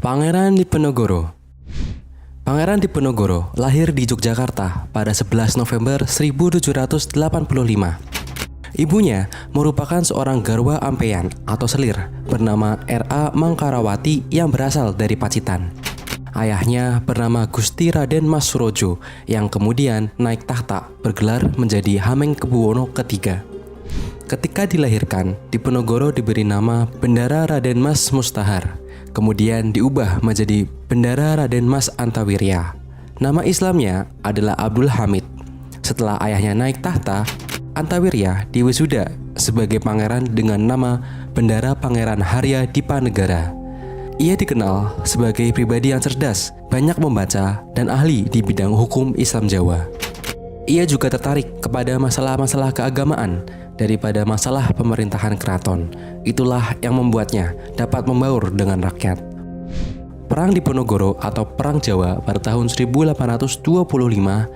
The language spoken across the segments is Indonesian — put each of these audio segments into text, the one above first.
Pangeran Diponegoro. Pangeran Diponegoro lahir di Yogyakarta pada 11 November 1785. Ibunya merupakan seorang garwa ampeyan atau selir bernama R.A. Mangkarawati yang berasal dari Pacitan. Ayahnya bernama Gusti Raden Mas Surojo yang kemudian naik tahta bergelar menjadi Hamengkubuwono III. Ketika dilahirkan, Diponegoro diberi nama Bendara Raden Mas Mustahar. Kemudian diubah menjadi Bendara Raden Mas Antawirya. Nama Islamnya adalah Abdul Hamid. Setelah ayahnya naik tahta, Antawirya diwisuda sebagai pangeran dengan nama Bendara Pangeran Harya Dipanegara. Ia dikenal sebagai pribadi yang cerdas, banyak membaca, dan ahli di bidang hukum Islam Jawa. Ia juga tertarik kepada masalah-masalah keagamaan daripada masalah pemerintahan keraton. Itulah yang membuatnya dapat membaur dengan rakyat. Perang Diponegoro atau Perang Jawa pada tahun 1825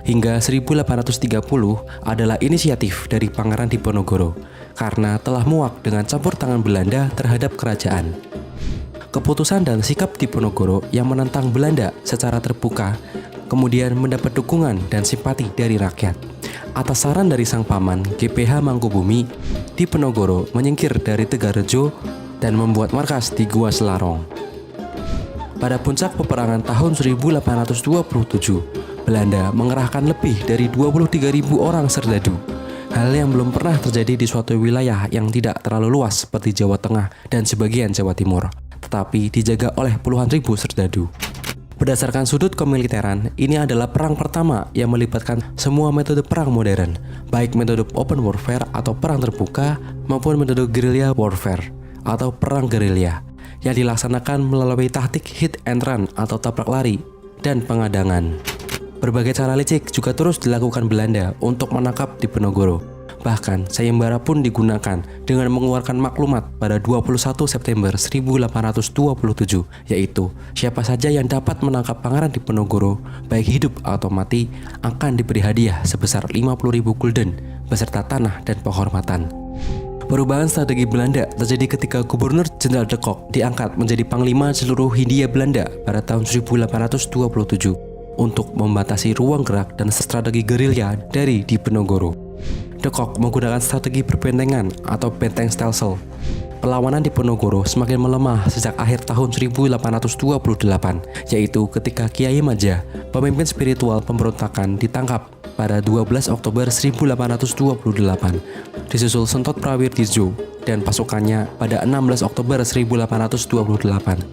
hingga 1830 adalah inisiatif dari Pangeran Diponegoro karena telah muak dengan campur tangan Belanda terhadap kerajaan. Keputusan dan sikap Diponegoro yang menentang Belanda secara terbuka kemudian mendapat dukungan dan simpati dari rakyat. Atas saran dari sang paman GPH Mangkubumi, Diponegoro menyingkir dari Tegarejo dan membuat markas di Gua Selarong. Pada puncak peperangan tahun 1827, Belanda mengerahkan lebih dari 23.000 orang serdadu. Hal yang belum pernah terjadi di suatu wilayah yang tidak terlalu luas seperti Jawa Tengah dan sebagian Jawa Timur, tetapi dijaga oleh puluhan ribu serdadu. Berdasarkan sudut kemiliteran, ini adalah perang pertama yang melibatkan semua metode perang modern, baik metode open warfare atau perang terbuka maupun metode guerrilla warfare atau perang gerilya yang dilaksanakan melalui taktik hit and run atau tabrak lari dan pengadangan. Berbagai cara licik juga terus dilakukan Belanda untuk menangkap Diponegoro. Bahkan sayembara pun digunakan dengan mengeluarkan maklumat pada 21 September 1827, yaitu siapa saja yang dapat menangkap Pangeran Diponegoro, baik hidup atau mati, akan diberi hadiah sebesar 50.000 gulden beserta tanah dan penghormatan. Perubahan strategi Belanda terjadi ketika Gubernur Jenderal de Kock diangkat menjadi Panglima seluruh Hindia Belanda pada tahun 1827 untuk membatasi ruang gerak dan strategi gerilya dari Diponegoro. De Kock menggunakan strategi perbentengan atau benteng stelsel. Perlawanan Diponegoro semakin melemah sejak akhir tahun 1828, yaitu ketika Kiai Maja, pemimpin spiritual pemberontakan, ditangkap pada 12 Oktober 1828, disusul Sentot Prawirdijo dan pasukannya pada 16 Oktober 1828.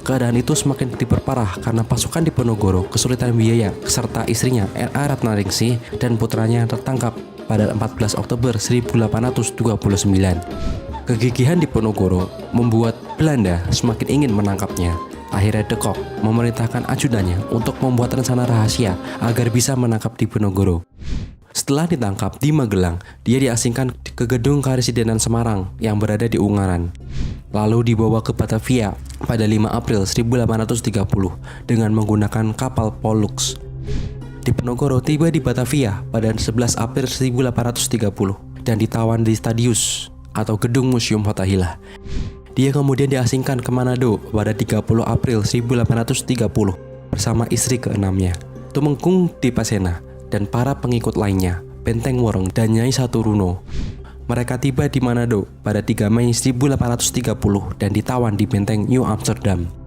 Keadaan itu semakin diperparah karena pasukan Diponegoro kesulitan biaya serta istrinya R.A. Ratnaningsih dan putranya tertangkap pada 14 Oktober 1829. Kegigihan Diponegoro membuat Belanda semakin ingin menangkapnya. Akhirnya de Kock memerintahkan ajudannya untuk membuat rencana rahasia agar bisa menangkap Diponegoro. Setelah ditangkap di Magelang, dia diasingkan ke gedung Karesidenan Semarang yang berada di Ungaran. Lalu dibawa ke Batavia pada 5 April 1830 dengan menggunakan kapal Pollux. Diponegoro tiba di Batavia pada 11 April 1830 dan ditawan di Stadius atau Gedung Museum Fathahillah. Dia kemudian diasingkan ke Manado pada 30 April 1830 bersama istri keenamnya, Tumenggung Dipasena, dan para pengikut lainnya, Benteng Woreng dan Nyai Saturuno. Mereka tiba di Manado pada 3 Mei 1830 dan ditawan di Benteng New Amsterdam.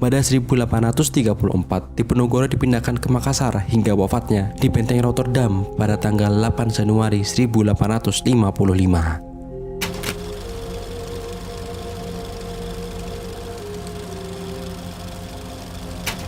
Pada 1834, Diponegoro dipindahkan ke Makassar hingga wafatnya di Benteng Rotterdam pada tanggal 8 Januari 1855.